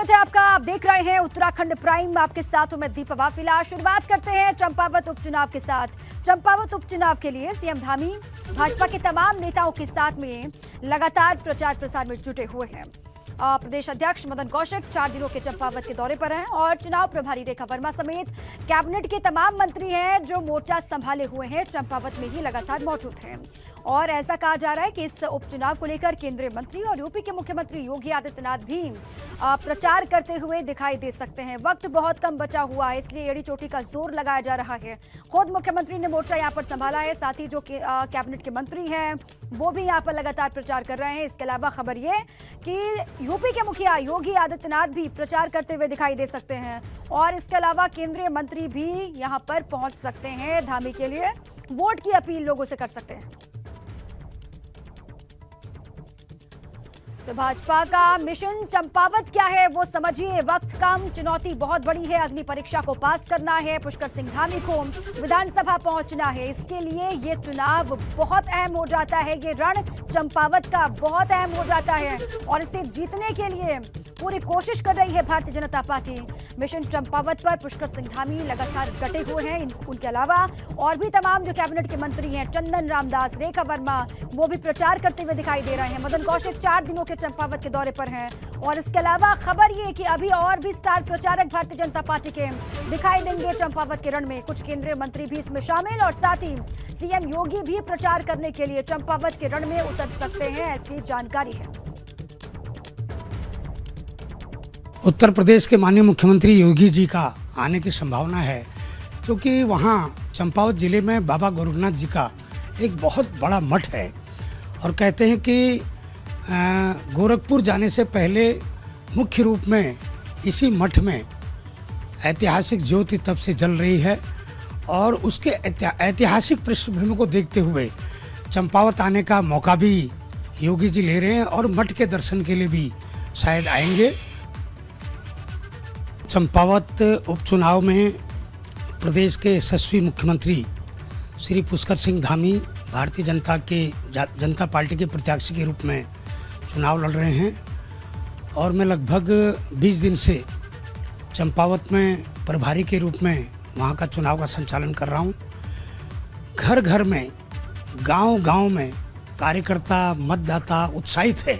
स्वागत है आपका। आप देख रहे हैं उत्तराखंड प्राइम। आपके साथ हूं मैं दीपा वाफिला। शुरुआत करते हैं चंपावत उपचुनाव के साथ। चंपावत उपचुनाव के लिए सीएम धामी भाजपा के तमाम नेताओं के साथ में लगातार प्रचार प्रसार में जुटे हुए हैं। प्रदेश अध्यक्ष मदन कौशिक 4 दिनों के चंपावत के दौरे पर हैं और चुनाव प्रभारी रेखा वर्मा समेत कैबिनेट के तमाम मंत्री हैं जो मोर्चा संभाले हुए हैं, चंपावत में ही लगातार मौजूद हैं। और ऐसा कहा जा रहा है कि इस उपचुनाव को लेकर केंद्रीय मंत्री और यूपी के मुख्यमंत्री योगी आदित्यनाथ भी प्रचार करते हुए दिखाई दे सकते हैं। वक्त बहुत कम बचा हुआ है, इसलिए एड़ी चोटी का जोर लगाया जा रहा है। खुद मुख्यमंत्री ने मोर्चा यहाँ पर संभाला है, साथ ही जो कैबिनेट के मंत्री हैं वो भी यहाँ पर लगातार प्रचार कर रहे हैं। इसके अलावा खबर ये कि यूपी के मुखिया योगी आदित्यनाथ भी प्रचार करते हुए दिखाई दे सकते हैं और इसके अलावा केंद्रीय मंत्री भी यहाँ पर पहुंच सकते हैं। धामी के लिए वोट की अपील लोगों से कर सकते हैं। तो भाजपा का मिशन चंपावत क्या है वो समझिए। वक्त कम, चुनौती बहुत बड़ी है। अग्नि परीक्षा को पास करना है, पुष्कर सिंह धामी को विधानसभा पहुंचना है। इसके लिए ये चुनाव बहुत अहम हो जाता है। ये रण चंपावत का बहुत अहम हो जाता है और इसे जीतने के लिए पूरी कोशिश कर रही है भारतीय जनता पार्टी। मिशन चंपावत पर पुष्कर सिंह धामी लगातार डटे हुए हैं। उनके अलावा और भी तमाम जो कैबिनेट के मंत्री हैं, चंदन रामदास, रेखा वर्मा, वो भी प्रचार करते हुए दिखाई दे रहे हैं। मदन कौशिक 4 दिनों के चंपावत के दौरे पर हैं और इसके अलावा खबर ये कि अभी और भी स्टार प्रचारक भारतीय जनता पार्टी के दिखाई देंगे चंपावत के रण में। कुछ केंद्रीय मंत्री भी इसमें शामिल और साथ ही सीएम योगी भी प्रचार करने के लिए चंपावत के रण में उतर सकते हैं, ऐसी जानकारी है। उत्तर प्रदेश के माननीय मुख्यमंत्री योगी जी का आने की संभावना है, क्योंकि वहाँ चंपावत जिले में बाबा गोरखनाथ जी का एक बहुत बड़ा मठ है और कहते हैं कि गोरखपुर जाने से पहले मुख्य रूप में इसी मठ में ऐतिहासिक ज्योति तब से जल रही है और उसके ऐतिहासिक पृष्ठभूमि को देखते हुए चंपावत आने का मौका भी योगी जी ले रहे हैं और मठ के दर्शन के लिए भी शायद आएंगे। चंपावत उपचुनाव में प्रदेश के यशस्वी मुख्यमंत्री श्री पुष्कर सिंह धामी भारतीय जनता पार्टी के प्रत्याशी के रूप में चुनाव लड़ रहे हैं और मैं लगभग 20 दिन से चंपावत में प्रभारी के रूप में वहाँ का चुनाव का संचालन कर रहा हूँ। घर घर में, गांव-गांव में कार्यकर्ता, मतदाता उत्साहित है।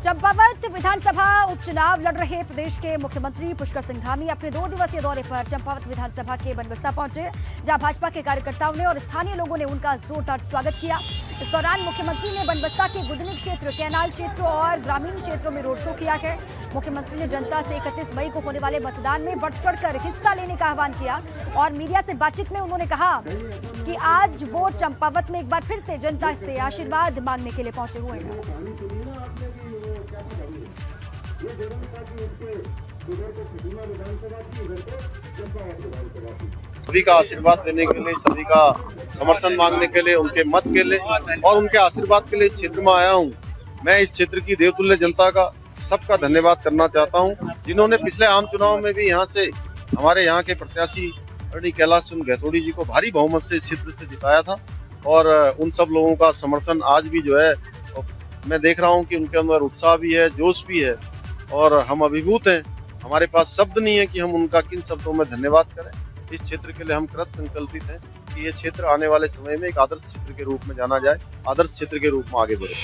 चंपावत विधानसभा उपचुनाव लड़ रहे प्रदेश के मुख्यमंत्री पुष्कर सिंह धामी अपने 2 दिवसीय दौरे पर चंपावत विधानसभा के बनबसा पहुंचे, जहां भाजपा के कार्यकर्ताओं ने और स्थानीय लोगों ने उनका जोरदार स्वागत किया। इस दौरान मुख्यमंत्री ने बनबसा के गुदनी क्षेत्र, कैनाल क्षेत्र और ग्रामीण क्षेत्रों में रोड शो किया है। मुख्यमंत्री ने जनता से 31 मई को होने वाले मतदान में बढ़ चढ़कर हिस्सा लेने का आह्वान किया और मीडिया से बातचीत में उन्होंने कहा कि आज वो चंपावत में एक बार फिर से जनता से आशीर्वाद मांगने के लिए पहुंचे हुए हैं। सभी का आशीर्वाद लेने के लिए, सभी का समर्थन मांगने के लिए, उनके मत के लिए और उनके आशीर्वाद के लिए इस क्षेत्र में आया हूँ। मैं इस क्षेत्र की देवतुल्य जनता का सबका धन्यवाद करना चाहता हूँ, जिन्होंने पिछले आम चुनाव में भी यहाँ से हमारे यहाँ के प्रत्याशी आदरणीय कैलाश चंद्र गहतोड़ी जी को भारी बहुमत से इस क्षेत्र से जिताया था और उन सब लोगों का समर्थन आज भी जो है मैं देख रहा हूँ कि उनके अंदर उत्साह भी है, जोश भी है और हम अभिभूत हैं। हमारे पास शब्द नहीं है कि हम उनका किन शब्दों में धन्यवाद करें। इस क्षेत्र के लिए हम कृत संकल्पित हैं कि ये क्षेत्र आने वाले समय में एक आदर्श क्षेत्र के रूप में जाना जाए, आदर्श क्षेत्र के रूप में आगे बढ़े।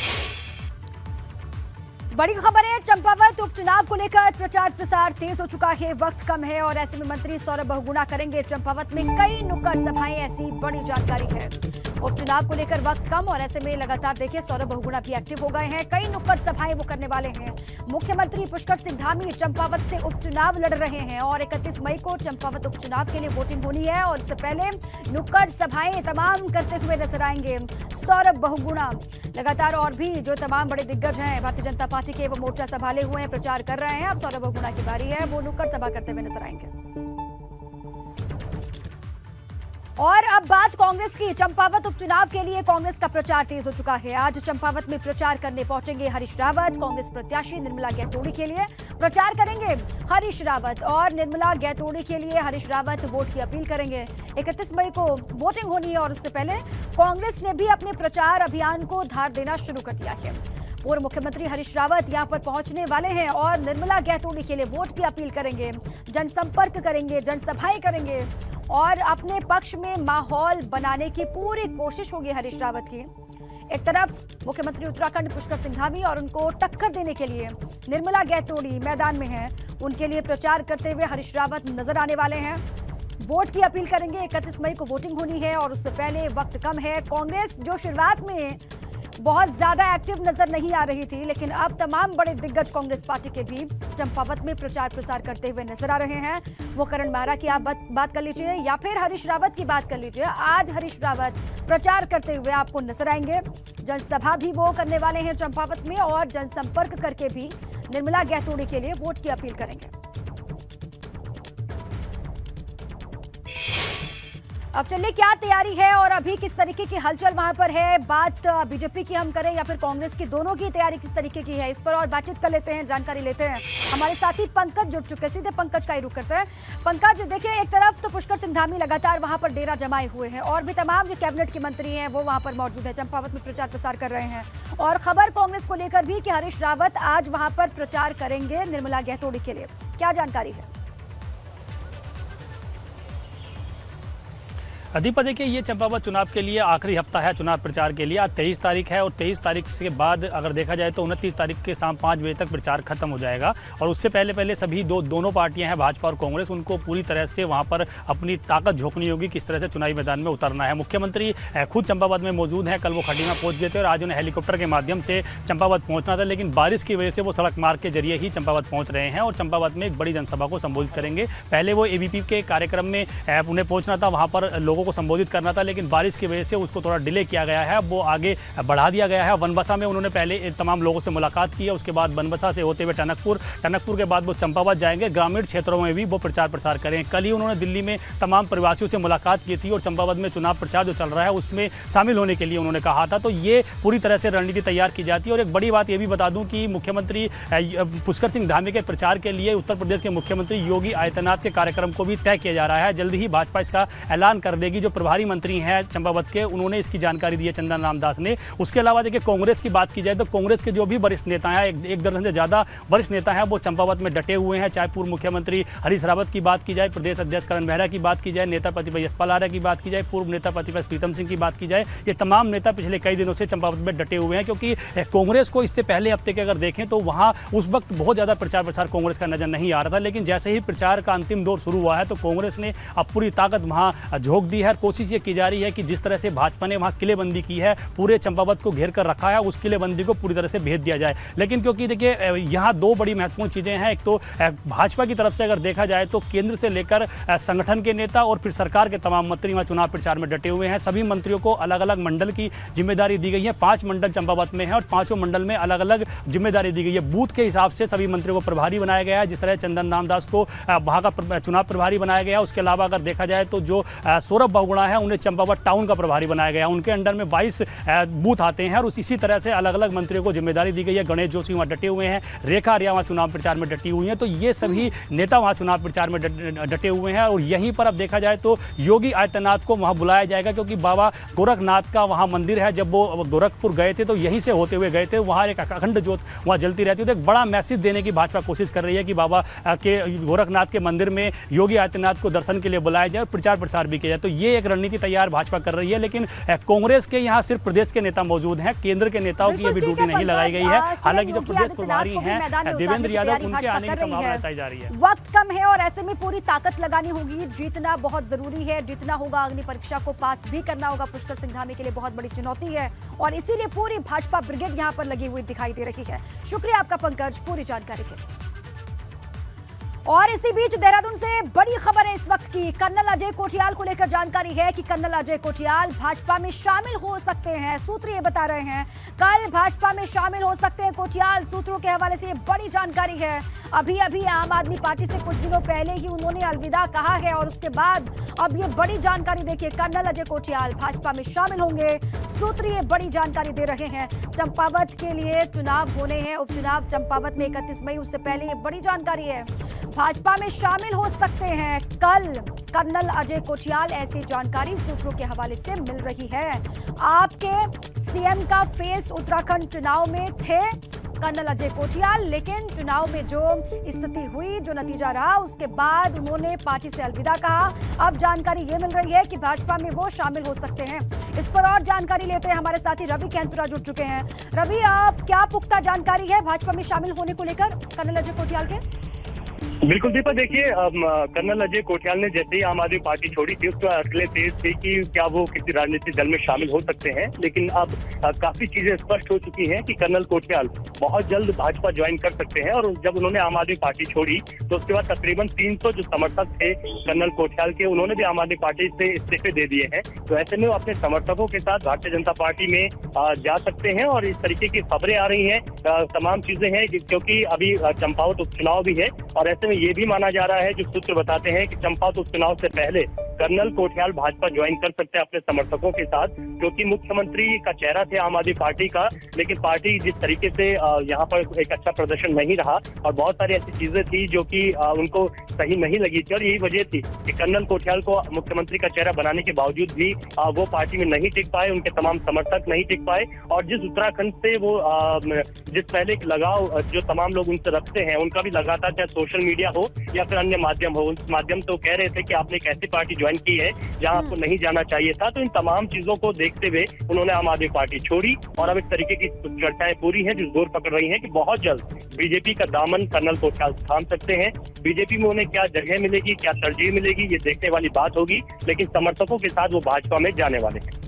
बड़ी खबर है, चंपावत उपचुनाव को लेकर प्रचार प्रसार तेज हो चुका है। वक्त कम है और ऐसे में मंत्री सौरभ बहुगुणा करेंगे चंपावत में कई नुक्कड़ सभाएं, ऐसी बड़ी जानकारी है। उपचुनाव को लेकर वक्त कम और ऐसे में लगातार देखिए सौरभ बहुगुणा भी एक्टिव हो गए हैं। कई नुक्कड़ सभाएं वो करने वाले हैं। मुख्यमंत्री पुष्कर सिंह धामी चंपावत से उपचुनाव लड़ रहे हैं और 31 मई को चंपावत उपचुनाव के लिए वोटिंग होनी है और इससे पहले नुक्कड़ सभाएं तमाम करते हुए नजर आएंगे सौरभ बहुगुणा। लगातार और भी जो तमाम बड़े दिग्गज हैं भारतीय जनता पार्टी के, वो मोर्चा संभाले हुए हैं, प्रचार कर रहे हैं। अब सौरभ बहुगुणा की बारी है, वो नुक्कड़ सभा करते हुए नजर आएंगे। और अब बात कांग्रेस की। चंपावत उपचुनाव के लिए कांग्रेस का प्रचार तेज हो चुका है। आज चंपावत में प्रचार करने पहुंचेंगे हरीश रावत। कांग्रेस प्रत्याशी निर्मला गैतोड़ी के लिए प्रचार करेंगे हरीश रावत और निर्मला गैतोड़ी के लिए हरीश रावत वोट की अपील करेंगे। 31 मई को वोटिंग होनी है और उससे पहले कांग्रेस ने भी अपने प्रचार अभियान को धार देना शुरू कर दिया है। पूर्व मुख्यमंत्री हरीश रावत यहां पर पहुंचने वाले हैं और निर्मला गहतोड़ी के लिए वोट की अपील करेंगे, जनसंपर्क करेंगे, जनसभाएं करेंगे और अपने पक्ष में माहौल बनाने की पूरी कोशिश होगी हरीश रावत की। एक तरफ मुख्यमंत्री उत्तराखंड पुष्कर सिंह धामी और उनको टक्कर देने के लिए निर्मला गहतोड़ी मैदान में हैं। उनके लिए प्रचार करते हुए हरीश रावत नजर आने वाले हैं, वोट की अपील करेंगे। 31 मई को वोटिंग होनी है और उससे पहले वक्त कम है। कांग्रेस जो शुरुआत में बहुत ज्यादा एक्टिव नजर नहीं आ रही थी, लेकिन अब तमाम बड़े दिग्गज कांग्रेस पार्टी के भी चंपावत में प्रचार प्रसार करते हुए नजर आ रहे हैं। वो करण मेहरा की आप बात कर लीजिए या फिर हरीश रावत की बात कर लीजिए। आज हरीश रावत प्रचार करते हुए आपको नजर आएंगे। जनसभा भी वो करने वाले हैं चंपावत में और जनसंपर्क करके भी निर्मला गहतोड़ी के लिए वोट की अपील करेंगे। अब चलिए क्या तैयारी है और अभी किस तरीके की हलचल वहां पर है। बात बीजेपी की हम करें या फिर कांग्रेस की, दोनों की तैयारी किस तरीके की है, इस पर और बातचीत कर लेते हैं, जानकारी लेते हैं। हमारे साथी पंकज जुड़ चुके हैं, सीधे पंकज का ही रुख करते हैं। पंकज, देखिए एक तरफ तो पुष्कर सिंह धामी लगातार वहां पर डेरा जमाए हुए हैं और भी तमाम जो कैबिनेट के मंत्री हैं वो वहां पर मौजूद है, चंपावत में प्रचार प्रसार कर रहे हैं। और खबर कांग्रेस को लेकर भी कि हरीश रावत आज वहां पर प्रचार करेंगे निर्मला गहतोड़ी के लिए, क्या जानकारी है? दीपा, देखिए ये चंपावत चुनाव के लिए आखिरी हफ्ता है चुनाव प्रचार के लिए। आज 23 तारीख है और 23 तारीख के बाद अगर देखा जाए तो 29 तारीख के शाम 5 बजे तक प्रचार खत्म हो जाएगा। और उससे पहले सभी दोनों पार्टियां हैं, भाजपा और कांग्रेस, उनको पूरी तरह से वहां पर अपनी ताकत झोंकनी होगी, किस तरह से चुनावी मैदान में उतरना है। मुख्यमंत्री खुद चंपावत में मौजूद हैं, कल वो खटीमा पहुँच गए थे और आज उन्हें हेलीकॉप्टर के माध्यम से चंपावत पहुँचना था, लेकिन बारिश की वजह से वो सड़क मार्ग के जरिए ही चंपावत पहुँच रहे हैं और चंपावत में एक बड़ी जनसभा को संबोधित करेंगे। पहले वो ABP के कार्यक्रम में उन्हें पहुँचना था, वहाँ पर लोगों को संबोधित करना था, लेकिन बारिश की वजह से उसको थोड़ा डिले किया गया है, वो आगे बढ़ा दिया गया है। बनबसा में उन्होंने पहले तमाम लोगों से मुलाकात की है, उसके बाद बनबसा से होते हुए टनकपुर के बाद वो चंपावत जाएंगे। ग्रामीण क्षेत्रों में भी वो प्रचार प्रसार करें। कल ही उन्होंने दिल्ली में तमाम प्रवासियों से मुलाकात की थी और चंपावत में चुनाव प्रचार जो चल रहा है उसमें शामिल होने के लिए उन्होंने कहा था। तो ये पूरी तरह से रणनीति तैयार की जाती है। और एक बड़ी बात ये भी बता दूं कि मुख्यमंत्री पुष्कर सिंह धामी के प्रचार के लिए उत्तर प्रदेश के मुख्यमंत्री योगी आदित्यनाथ के कार्यक्रम को भी तय किया जा रहा है। जल्द ही भाजपा इसका ऐलान कर देगी। जो प्रभारी मंत्री हैं चंपावत के, उन्होंने इसकी जानकारी दी है, चंदन रामदास ने। उसके अलावा देखिए कांग्रेस की बात की जाए तो कांग्रेस के जो भी वरिष्ठ नेता हैं, एक दर्जन से ज़्यादा वरिष्ठ नेता हैं, वो चंपावत में डटे हुए हैं। चाहे पूर्व मुख्यमंत्री हरीश रावत की बात की जाए, प्रदेश अध्यक्ष करण मेहरा की बात की जाए, नेता प्रतिपक्ष यशपाल आर्य की बात की जाए, पूर्व नेता प्रतिपक्ष प्रीतम सिंह की बात की जाए, ये तमाम नेता पिछले कई दिनों से चंपावत में डटे हुए हैं। क्योंकि कांग्रेस को इससे पहले हफ्ते के अगर देखें तो वहाँ उस वक्त बहुत ज़्यादा प्रचार प्रसार कांग्रेस का नजर नहीं आ रहा था, लेकिन जैसे ही प्रचार का अंतिम दौर शुरू हुआ है तो कांग्रेस ने अब पूरी ताकत वहाँ झोंक दी है। कोशिश ये की जा रही है कि जिस तरह से भाजपा ने वहाँ किलेबंदी की है, पूरे चंपावत को घेर कर रखा है, उस किलेबंदी को पूरी तरह से भेद दिया जाए। लेकिन क्योंकि देखिए यहाँ दो बड़ी महत्वपूर्ण चीज़ें हैं। एक तो भाजपा की तरफ से अगर देखा जाए तो केंद्र से लेकर संगठन के नेता और फिर सरकार के तमाम मंत्री वहाँ चुनाव प्रचार में डटे हुए हैं। सभी मंत्रियों को अलग अलग मंडल की जिम्मेदारी दी गई है। 5 मंडल चंपावत में है और 5 मंडल में अलग अलग जिम्मेदारी दी गई है। बूथ के हिसाब से सभी मंत्रियों को प्रभारी बनाया गया है। जिस तरह चंदन रामदास को वहाँ का चुनाव प्रभारी बनाया गया। उसके अलावा अगर देखा जाए तो जो सौरभ बहुगुणा है उन्हें चंपावत टाउन का प्रभारी बनाया गया। उनके अंडर में 22 बूथ आते हैं और इसी तरह से अलग अलग मंत्रियों को जिम्मेदारी दी गई है। गणेश जोशी वहाँ डटे हुए हैं, रेखा आर्या वहाँ चुनाव प्रचार में डटी हुई हैं। तो ये सभी नेता वहाँ चुनाव प्रचार में डटे हुए हैं। और यहीं पर अब देखा जाए तो योगी आदित्यनाथ को वहाँ बुलाया जाएगा, क्योंकि बाबा गोरखनाथ का वहाँ मंदिर है। जब वो गोरखपुर गए थे तो यहीं से होते हुए गए थे। वहाँ एक अखंड ज्योत वहाँ जलती रहती है। तो एक बड़ा मैसेज देने की भाजपा कोशिश कर रही है कि बाबा के गोरखनाथ के मंदिर में योगी आदित्यनाथ को दर्शन के लिए बुलाया जाए, प्रचार प्रसार भी किया जाए। तो ये एक रणनीति तैयार भाजपा कर रही है। लेकिन कांग्रेस के यहाँ सिर्फ प्रदेश के नेता मौजूद हैं, केंद्र के नेताओं की अभी ड्यूटी नहीं लगाई गई है। हालांकि जो प्रदेश प्रभारी हैं देवेंद्र यादव, उनके आने की संभावना बताई जा रही है। वक्त कम है और ऐसे में पूरी ताकत लगानी होगी। जीतना बहुत जरूरी है, जीतना होगा, अग्नि परीक्षा को पास भी करना होगा। पुष्कर सिंह धामी के लिए बहुत बड़ी चुनौती है और इसीलिए पूरी भाजपा ब्रिगेड यहाँ पर लगी हुई दिखाई दे रही है। शुक्रिया आपका पंकज पूरी जानकारी के लिए। और इसी बीच देहरादून से बड़ी खबर है इस वक्त की। कर्नल अजय कोठियाल को लेकर जानकारी है कि कर्नल अजय कोठियाल भाजपा में शामिल हो सकते हैं। सूत्र ये बता रहे हैं कल भाजपा में शामिल हो सकते हैं कोठियाल। सूत्रों के हवाले से ये बड़ी जानकारी है। अभी अभी आम आदमी पार्टी से कुछ दिनों पहले ही उन्होंने अलविदा कहा है और उसके बाद अब ये बड़ी जानकारी देखिए, कर्नल अजय कोठियाल भाजपा में शामिल होंगे। सूत्र ये बड़ी जानकारी दे रहे हैं। चंपावत के लिए चुनाव होने हैं, उपचुनाव चंपावत में 31 मई, उससे पहले ये बड़ी जानकारी है। भाजपा में शामिल हो सकते हैं कल कर्नल अजय कोठियाल, ऐसी जानकारी सूत्रों के हवाले से मिल रही है। आपके सीएम का फेस उत्तराखंड चुनाव में थे कर्नल अजय कोठियाल, लेकिन चुनाव में जो स्थिति हुई, जो नतीजा रहा, उसके बाद उन्होंने पार्टी से अलविदा कहा। अब जानकारी ये मिल रही है कि भाजपा में वो शामिल हो सकते हैं। इस पर और जानकारी लेते हैं, हमारे साथी रवि कैंतुरा जुड़ चुके हैं। रवि, आप क्या पुख्ता जानकारी है भाजपा में शामिल होने को लेकर कर्नल अजय कोठियाल के? बिल्कुल दीपा, देखिए कर्नल अजय कोठियाल ने जैसे ही आम आदमी पार्टी छोड़ी थी, उसका अगले तेज थी कि क्या वो किसी राजनीतिक दल में शामिल हो सकते हैं। लेकिन अब काफी चीजें स्पष्ट हो चुकी हैं कि कर्नल कोठियाल बहुत जल्द भाजपा ज्वाइन कर सकते हैं। और जब उन्होंने आम आदमी पार्टी छोड़ी तो उसके बाद तकरीबन 300 जो समर्थक थे कर्नल कोठियाल के, उन्होंने भी आम आदमी पार्टी से इस्तीफे दे दिए हैं। तो ऐसे में वो अपने समर्थकों के साथ भारतीय जनता पार्टी में जा सकते हैं। और इस तरीके की खबरें आ रही हैं, तमाम चीजें हैं, क्योंकि अभी चंपावत उपचुनाव भी है। और ऐसे में ये भी माना जा रहा है, जो सूत्र बताते हैं कि चंपावत उपचुनाव से पहले कर्नल कोठियाल भाजपा ज्वाइन कर सकते हैं अपने समर्थकों के साथ, क्योंकि मुख्यमंत्री का चेहरा थे आम आदमी पार्टी का। लेकिन पार्टी जिस तरीके से यहाँ पर एक अच्छा प्रदर्शन नहीं रहा और बहुत सारी ऐसी चीजें थी जो कि उनको सही नहीं लगी थी। और यही वजह थी कि कर्नल कोठियाल को मुख्यमंत्री का चेहरा बनाने के बावजूद भी वो पार्टी में नहीं टिक पाए, उनके तमाम समर्थक नहीं टिक पाए। और जिस उत्तराखंड से वो जिस पहले लगाव जो तमाम लोग उनसे रखते हैं, उनका भी लगातार, चाहे सोशल मीडिया हो या फिर अन्य माध्यम हो, उस माध्यम से वो कह रहे थे कि आपने एक ऐसी पार्टी ज्वाइन की है जहां आपको नहीं जाना चाहिए था। तो इन तमाम चीजों को देखते हुए उन्होंने आम आदमी पार्टी छोड़ी। और अब इस तरीके की चर्चाएं पूरी हैं जो जोर पकड़ रही हैं कि बहुत जल्द बीजेपी का दामन कर्नल कोठियाल थाम सकते हैं। बीजेपी में उन्हें क्या जगह मिलेगी, क्या तरजीह मिलेगी, ये देखने वाली बात होगी। लेकिन समर्थकों के साथ वो भाजपा में जाने वाले हैं।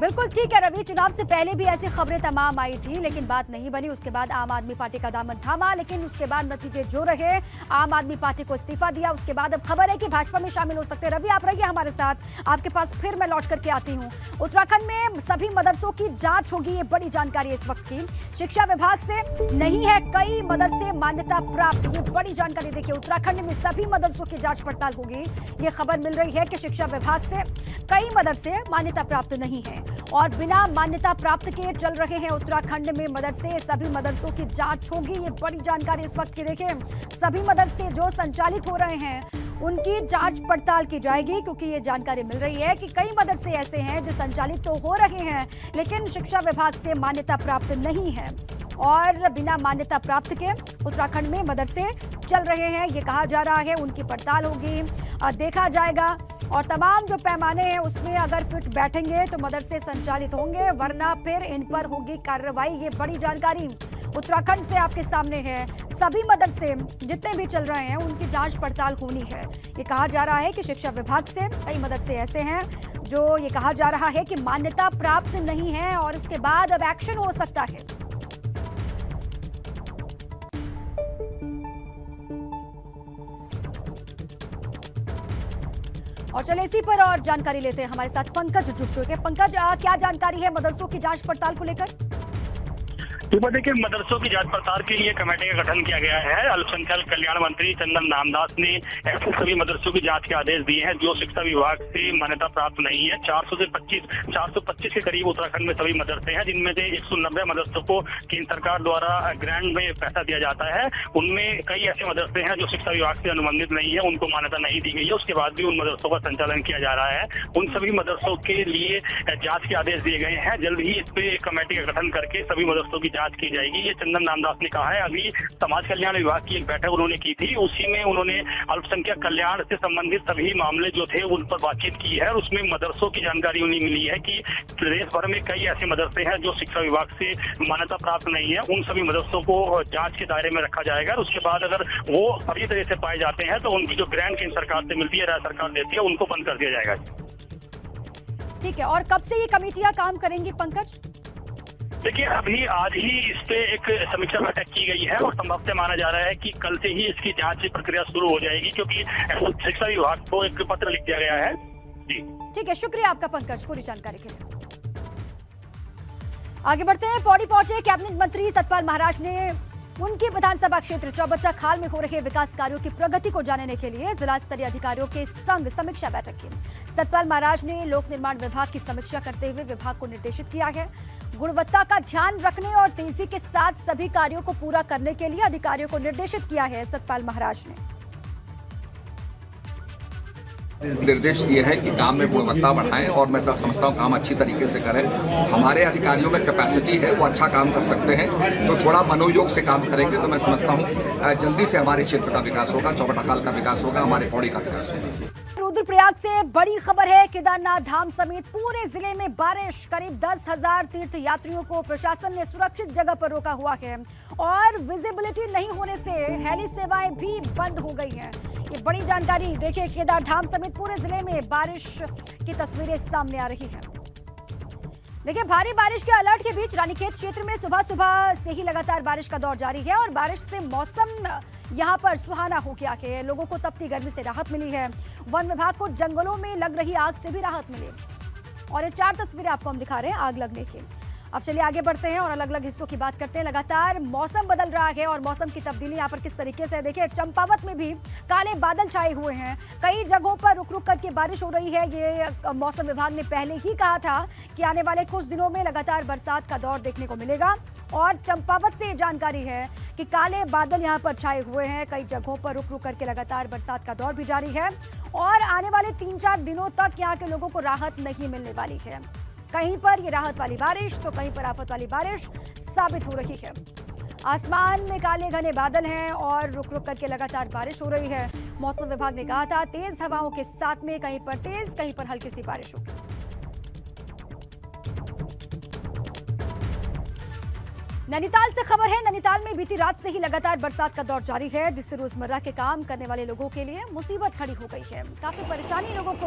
बिल्कुल ठीक है रवि, चुनाव से पहले भी ऐसी खबरें तमाम आई थी, लेकिन बात नहीं बनी। उसके बाद आम आदमी पार्टी का दामन थामा, लेकिन उसके बाद नतीजे जो रहे, आम आदमी पार्टी को इस्तीफा दिया। उसके बाद अब खबर है कि भाजपा में शामिल हो सकते हैं। रवि, आप रहिए हमारे साथ, आपके पास फिर मैं लौट करके आती हूँ। उत्तराखंड में सभी मदरसों की जांच होगी, ये बड़ी जानकारी इस वक्त की। शिक्षा विभाग से नहीं है कई मदरसे मान्यता प्राप्त, ये बड़ी जानकारी। देखिए, उत्तराखंड में सभी मदरसों की जांच पड़ताल होगी। ये खबर मिल रही है कि शिक्षा विभाग से कई मदरसे मान्यता प्राप्त नहीं है और बिना मान्यता प्राप्त के चल रहे हैं उत्तराखंड में मदरसे। सभी मदरसों की जांच होगी, ये बड़ी जानकारी इस वक्त की। देखिए, सभी मदरसे जो संचालित हो रहे हैं उनकी जांच पड़ताल की जाएगी, क्योंकि ये जानकारी मिल रही है कि कई मदरसे ऐसे हैं जो संचालित तो हो रहे हैं लेकिन शिक्षा विभाग से मान्यता प्राप्त नहीं है। और बिना मान्यता प्राप्त के उत्तराखंड में मदरसे चल रहे हैं, ये कहा जा रहा है। उनकी पड़ताल होगी, देखा जाएगा और तमाम जो पैमाने हैं उसमें अगर फिट बैठेंगे तो मदरसे संचालित होंगे, वरना फिर इन पर होगी कार्रवाई। ये बड़ी जानकारी उत्तराखंड से आपके सामने है। सभी मदरसे जितने भी चल रहे हैं उनकी जांच पड़ताल होनी है। ये कहा जा रहा है कि शिक्षा विभाग से कई मदरसे ऐसे हैं जो ये कहा जा रहा है कि मान्यता प्राप्त नहीं है और इसके बाद अब एक्शन हो सकता है। और चलिए इसी पर और जानकारी लेते हैं, हमारे साथ पंकज जुड़ चुके हैं। पंकज, क्या जानकारी है मदरसों की जांच पड़ताल को लेकर? तो देखिए, मदरसों की जांच पड़ताल के लिए कमेटी का गठन किया गया है। अल्पसंख्यक कल्याण मंत्री चंदन नामदास ने ऐसे सभी मदरसों की जांच के आदेश दिए हैं जो शिक्षा विभाग से मान्यता प्राप्त नहीं है। 425 के करीब उत्तराखंड में सभी मदरसे हैं, जिनमें से 190 मदरसों को केंद्र सरकार द्वारा ग्रांट में पैसा दिया जाता है। उनमें कई ऐसे मदरसे हैं जो शिक्षा विभाग से अनुबंधित नहीं है, उनको मान्यता नहीं दी गई है। उसके बाद भी उन मदरसों का संचालन किया जा रहा है। उन सभी मदरसों के लिए जाँच के आदेश दिए गए हैं। जल्द ही इस पे कमेटी का गठन करके सभी मदरसों की जांच की जाएगी, ये चंदन नामदास ने कहा है। अभी समाज कल्याण विभाग की एक बैठक उन्होंने की थी, उसी में उन्होंने अल्पसंख्यक कल्याण से संबंधित सभी मामले जो थे उन पर बातचीत की है। और उसमें मदरसों की जानकारी उन्हें मिली है कि प्रदेश भर में कई ऐसे मदरसे हैं जो शिक्षा विभाग से मान्यता प्राप्त नहीं है। उन सभी मदरसों को जांच के दायरे में रखा जाएगा। उसके बाद अगर वो सभी तरह से पाए जाते हैं तो उनकी जो ग्रांट केंद्र सरकार से मिलती है, राज्य सरकार देती है, उनको बंद कर दिया जाएगा। ठीक है, और कब से ये कमेटियां काम करेंगी पंकज? देखिए, अभी आज ही इस पे एक समीक्षा बैठक की गई है और संभवतः माना जा रहा है कि कल से ही इसकी जांच प्रक्रिया शुरू हो जाएगी, क्योंकि शिक्षा विभाग को एक पत्र लिख दिया गया है। जी ठीक है, शुक्रिया आपका पंकज पूरी जानकारी के लिए। आगे बढ़ते हैं, पौड़ी पहुंचे कैबिनेट मंत्री सतपाल महाराज ने उनके विधानसभा क्षेत्र चौबट्टा खाल में हो रहे विकास कार्यों की प्रगति को जानने के लिए जिला स्तरीय अधिकारियों के संग समीक्षा बैठक की। सतपाल महाराज ने लोक निर्माण विभाग की समीक्षा करते हुए विभाग को निर्देशित किया है गुणवत्ता का ध्यान रखने और तेजी के साथ सभी कार्यों को पूरा करने के लिए अधिकारियों को निर्देशित किया है सतपाल महाराज ने। निर्देश दिए है कि काम में गुणवत्ता बढ़ाएं और मैं तो समझता हूँ काम अच्छी तरीके से करें। हमारे अधिकारियों में कैपेसिटी है, वो अच्छा काम कर सकते हैं, तो थोड़ा मनोयोग से काम करेंगे तो मैं समझता हूँ जल्दी से हमारे क्षेत्र का विकास होगा, चौबटाखाल का विकास होगा, हमारे पौड़ी का विकास होगा। रुद्रप्रयाग से बड़ी खबर है। केदारनाथ धाम समेत पूरे जिले में बारिश। करीब 10,000 तीर्थ यात्रियों को प्रशासन ने सुरक्षित जगह पर रोका हुआ है और विजिबिलिटी नहीं होने से हेली सेवाएं भी बंद हो गई हैं। ये बड़ी जानकारी। देखिए, केदार धाम समेत पूरे जिले में बारिश की तस्वीरें सामने आ रही हैं। देखिए, भारी बारिश के अलर्ट के बीच रानीखेत क्षेत्र में सुबह सुबह से ही लगातार बारिश का दौर जारी है और बारिश से मौसम यहां पर सुहाना हो गया है। लोगों को तपती गर्मी से राहत मिली है। वन विभाग को जंगलों में लग रही आग से भी राहत मिली और ये 4 तस्वीरें आपको हम दिखा रहे हैं आग लगने की। अब चलिए आगे बढ़ते हैं और अलग अलग हिस्सों की बात करते हैं। लगातार मौसम बदल रहा है और मौसम की तब्दीली यहाँ पर किस तरीके से है देखिए। चंपावत में भी काले बादल छाए हुए हैं। कई जगहों पर रुक रुक करके बारिश हो रही है। ये मौसम विभाग ने पहले ही कहा था कि आने वाले कुछ दिनों में लगातार बरसात का दौर देखने को मिलेगा और चंपावत से ये जानकारी है कि काले बादल यहाँ पर छाए हुए हैं। कई जगहों पर रुक रुक करके लगातार बरसात का दौर भी जारी है और आने वाले 3-4 दिनों तक यहाँ के लोगों को राहत नहीं मिलने वाली है। कहीं पर ये राहत वाली बारिश तो कहीं पर आफत वाली बारिश साबित हो रही है। आसमान में काले घने बादल हैं और रुक रुक करके लगातार बारिश हो रही है। मौसम विभाग ने कहा था तेज हवाओं के साथ में कहीं पर तेज कहीं पर हल्की सी बारिश होगी। नैनीताल से खबर है। नैनीताल में बीती रात से ही लगातार बरसात का दौर जारी है, जिससे रोजमर्रा के काम करने वाले लोगों के लिए मुसीबत खड़ी हो गई है। काफी परेशानी लोगों को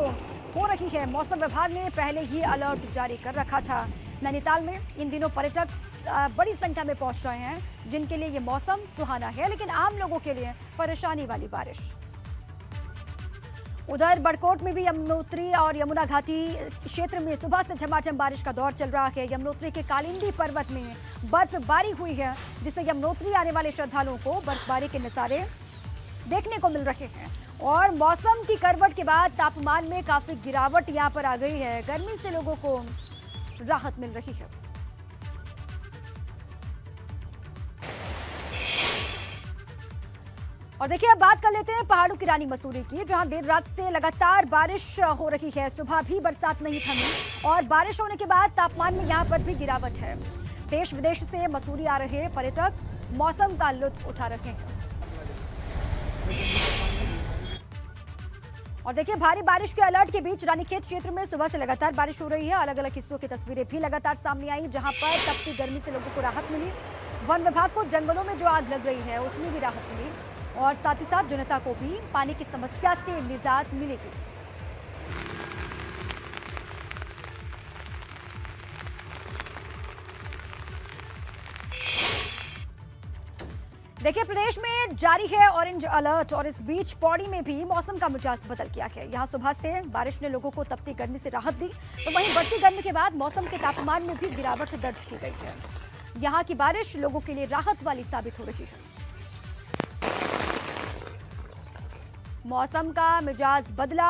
हो रही है। मौसम विभाग ने पहले ही अलर्ट जारी कर रखा था। नैनीताल में इन दिनों पर्यटक बड़ी संख्या में पहुंच रहे हैं, जिनके लिए ये मौसम सुहाना है, लेकिन आम लोगों के लिए परेशानी वाली बारिश। उधर बड़कोट में भी यमुनोत्री और यमुना घाटी क्षेत्र में सुबह से झमाझम बारिश का दौर चल रहा है। यमुनोत्री के कालिंदी पर्वत में बर्फबारी हुई है, जिससे यमुनोत्री आने वाले श्रद्धालुओं को बर्फबारी के नजारे देखने को मिल रहे हैं और मौसम की करवट के बाद तापमान में काफी गिरावट यहां पर आ गई है। गर्मी से लोगों को राहत मिल रही है। और देखिए, अब बात कर लेते हैं पहाड़ों की रानी मसूरी की, जहां देर रात से लगातार बारिश हो रही है। सुबह भी बरसात नहीं थमी और बारिश होने के बाद तापमान में यहां पर भी गिरावट है। देश विदेश से मसूरी आ रहे पर्यटक मौसम का लुत्फ उठा रहे हैं। और देखिए, भारी बारिश के अलर्ट के बीच रानीखेत क्षेत्र में सुबह से लगातार बारिश हो रही है। अलग अलग हिस्सों की तस्वीरें भी लगातार सामने आई, जहां पर तपती गर्मी से लोगों को राहत मिली। वन विभाग को जंगलों में जो आग लग रही है उसमें भी राहत मिली और साथ ही साथ जनता को भी पानी की समस्या से निजात मिलेगी। देखिए, प्रदेश में जारी है ऑरेंज अलर्ट और इस बीच पौड़ी में भी मौसम का मिजाज बदल गया है। यहां सुबह से बारिश ने लोगों को तपती गर्मी से राहत दी, तो वहीं बढ़ती गर्मी के बाद मौसम के तापमान में भी गिरावट दर्ज की गई है। यहां की बारिश लोगों के लिए राहत वाली साबित हो रही है। मौसम का मिजाज बदला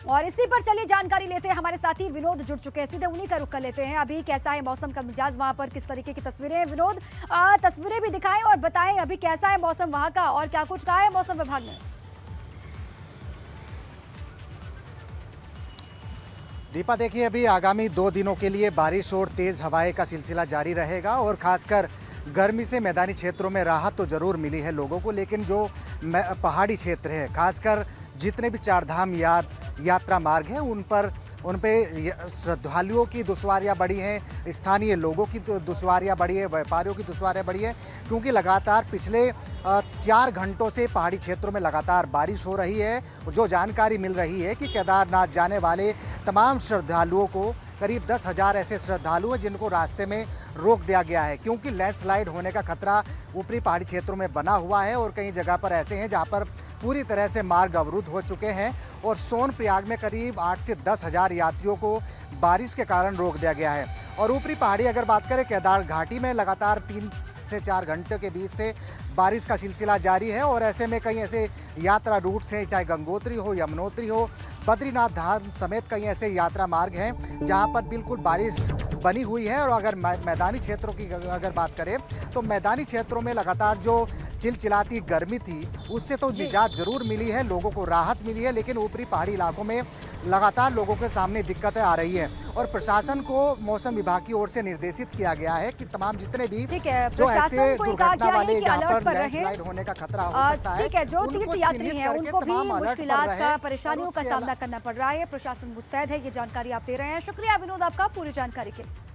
और इसी पर चलिए जानकारी लेते हैं। हमारे साथी विनोद जुड़ चुके हैं, सीधे उन्हीं का रुख कर लेते हैं। अभी कैसा है मौसम का मिजाज, वहां पर किस तरीके की तस्वीरें हैं? विनोद, तस्वीरें भी दिखाएं और बताएं अभी कैसा है मौसम वहां का और क्या कुछ कहा है मौसम विभाग ने। दीपा, देखिए, अभी आगामी 2 दिनों के लिए बारिश और तेज हवाएं का सिलसिला जारी रहेगा और खासकर गर्मी से मैदानी क्षेत्रों में राहत तो ज़रूर मिली है लोगों को, लेकिन जो पहाड़ी क्षेत्र है, खासकर जितने भी चारधाम यात्रा मार्ग हैं उन पे श्रद्धालुओं की दुश्वारियां बढ़ी हैं, स्थानीय लोगों की दुश्वारियां बढ़ी है, व्यापारियों की दुश्वारियां बढ़ी है, क्योंकि लगातार पिछले 4 घंटों से पहाड़ी क्षेत्रों में लगातार बारिश हो रही है। जो जानकारी मिल रही है कि केदारनाथ जाने वाले तमाम श्रद्धालुओं को करीब 10,000 ऐसे श्रद्धालु हैं जिनको रास्ते में रोक दिया गया है, क्योंकि लैंडस्लाइड होने का खतरा ऊपरी पहाड़ी क्षेत्रों में बना हुआ है और कई जगह पर ऐसे हैं जहां पर पूरी तरह से मार्ग अवरुद्ध हो चुके हैं और सोनप्रयाग में करीब 8 से 10,000 यात्रियों को बारिश के कारण रोक दिया गया है। और ऊपरी पहाड़ी अगर बात करें, केदार घाटी में लगातार 3 से 4 घंटे के बीच से बारिश का सिलसिला जारी है और ऐसे में कई ऐसे यात्रा रूट्स हैं, चाहे गंगोत्री हो, यमुनोत्री हो, बद्रीनाथ धाम समेत कई ऐसे यात्रा मार्ग हैं जहां पर बिल्कुल बारिश बनी हुई है। और अगर मैदानी क्षेत्रों की अगर बात करें तो मैदानी क्षेत्रों में लगातार जो चिलचिलाती गर्मी थी उससे तो निजात जरूर मिली है, लोगों को राहत मिली है, लेकिन ऊपरी पहाड़ी इलाकों में लगातार लोगों के सामने दिक्कतें आ रही हैं। और प्रशासन को मौसम विभाग की ओर से निर्देशित किया गया है कि तमाम जितने भी जो ऐसे दुर्घटना वाले यहाँ पर लैंडस्लाइड होने का खतरा हो सकता है, ठीक है, जो तीर्थ यात्री हैं उनको भी मुश्किलात का, परेशानियों का उसके सामना करना पड़ रहा है। प्रशासन मुस्तैद है, ये जानकारी आप दे रहे हैं। शुक्रिया विनोद आपका पूरी जानकारी के लिए।